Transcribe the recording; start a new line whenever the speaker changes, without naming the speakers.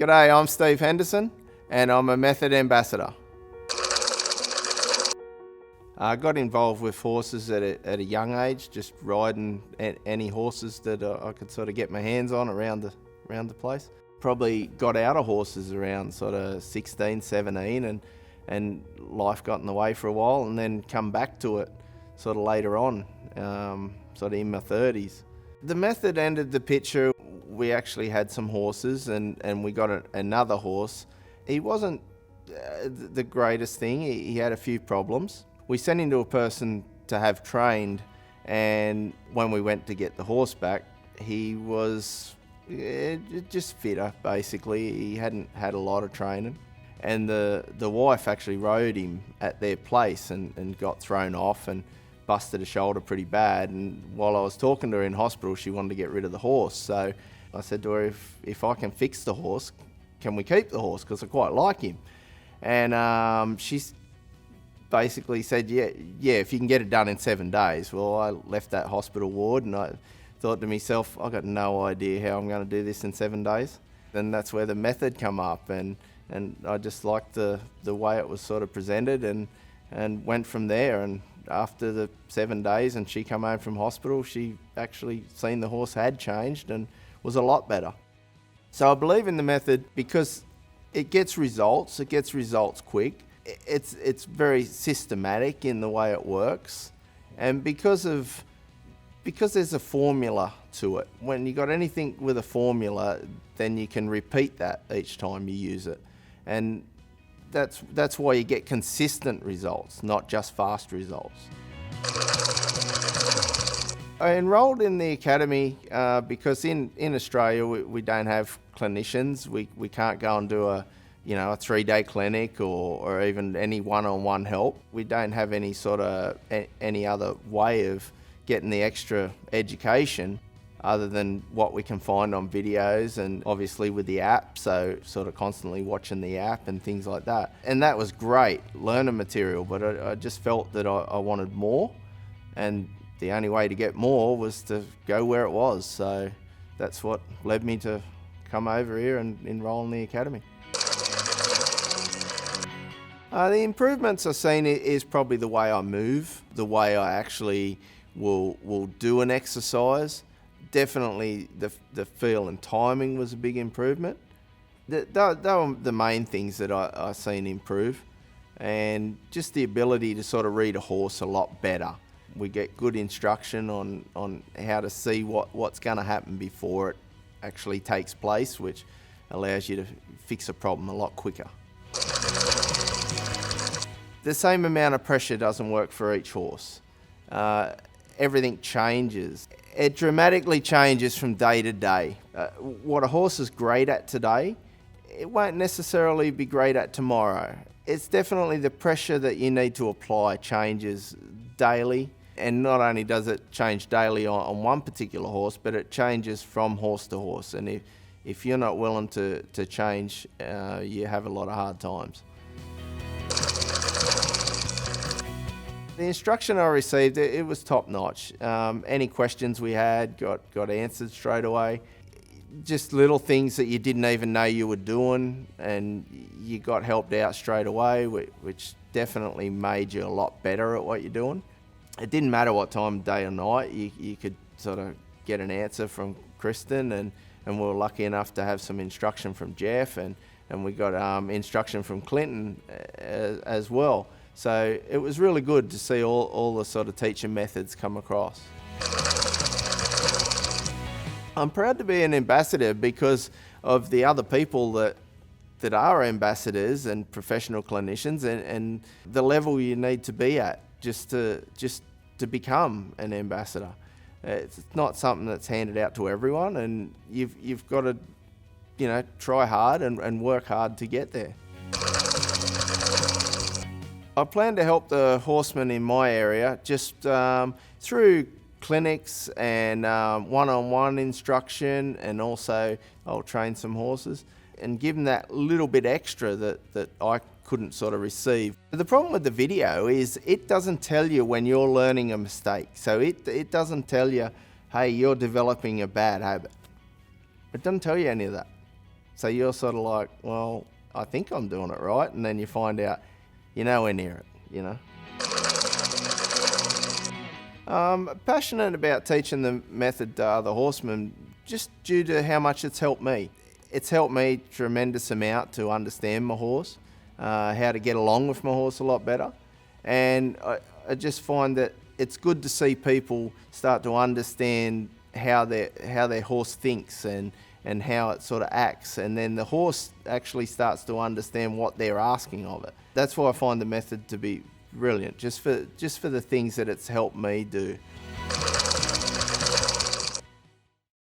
G'day, I'm Steve Henderson and I'm a Method Ambassador. I got involved with horses at a young age, just riding any horses that I could sort of get my hands on around the place. Probably got out of horses around sort of 16, 17 and life got in the way for a while, and then come back to it sort of later on, sort of in my 30s. The method ended the picture. We actually had some horses and we got another horse. He wasn't the greatest thing. He had a few problems. We sent him to a person to have trained, and when we went to get the horse back, he was just fitter, basically. He hadn't had a lot of training. And the wife actually rode him at their place and got thrown off and busted a shoulder pretty bad. And while I was talking to her in hospital, she wanted to get rid of the horse. So I said to her, if I can fix the horse, can we keep the horse? Because I quite like him. And she's basically said, yeah, if you can get it done in 7 days. Well, I left that hospital ward and I thought to myself, I've got no idea how I'm going to do this in 7 days. And that's where the method come up, and I just liked the way it was sort of presented and went from there. And after the 7 days and she come home from hospital, she actually seen the horse had changed and was a lot better. So I believe in the method because it gets results quick. It's very systematic in the way it works, and because there's a formula to it. When you got anything with a formula, then you can repeat that each time you use it, and that's why you get consistent results, not just fast results. I enrolled in the academy because in Australia we don't have clinicians. We can't go and do a 3-day clinic or even any one-on-one help. We don't have any sort of any other way of getting the extra education other than what we can find on videos and obviously with the app, so sort of constantly watching the app and things like that. And that was great, learning material, but I just felt that I wanted more, and the only way to get more was to go where it was. So that's what led me to come over here and enroll in the academy. The improvements I've seen is probably the way I move, the way I actually will do an exercise. Definitely the feel and timing was a big improvement. They were the main things that I seen improve, and just the ability to sort of read a horse a lot better. We get good instruction on how to see what's going to happen before it actually takes place, which allows you to fix a problem a lot quicker. The same amount of pressure doesn't work for each horse. Everything changes. It dramatically changes from day to day. What a horse is great at today, it won't necessarily be great at tomorrow. It's definitely the pressure that you need to apply changes daily. And not only does it change daily on one particular horse, but it changes from horse to horse. And if you're not willing to change, you have a lot of hard times. The instruction I received, it was top notch. Any questions we had got answered straight away. Just little things that you didn't even know you were doing, and you got helped out straight away, which definitely made you a lot better at what you're doing. It didn't matter what time of day or night, you could sort of get an answer from Kristen, and we were lucky enough to have some instruction from Jeff, and we got instruction from Clinton as well. So it was really good to see all the sort of teaching methods come across. I'm proud to be an ambassador because of the other people that are ambassadors and professional clinicians, and the level you need to be at just to become an ambassador. It's not something that's handed out to everyone, and you've got to try hard and work hard to get there. I plan to help the horsemen in my area just through clinics and one-on-one instruction, and also I'll train some horses and give them that little bit extra that I couldn't sort of receive. The problem with the video is it doesn't tell you when you're learning a mistake. So it doesn't tell you, hey, you're developing a bad habit. It doesn't tell you any of that. So you're sort of like, well, I think I'm doing it right, and then you find out you're nowhere near it, you know. Passionate about teaching the method to other horsemen just due to how much it's helped me. It's helped me tremendous amount to understand my horse, how to get along with my horse a lot better, and I just find that it's good to see people start to understand how their horse thinks and how it sort of acts, and then the horse actually starts to understand what they're asking of it. That's why I find the method to be brilliant, just for the things that it's helped me do.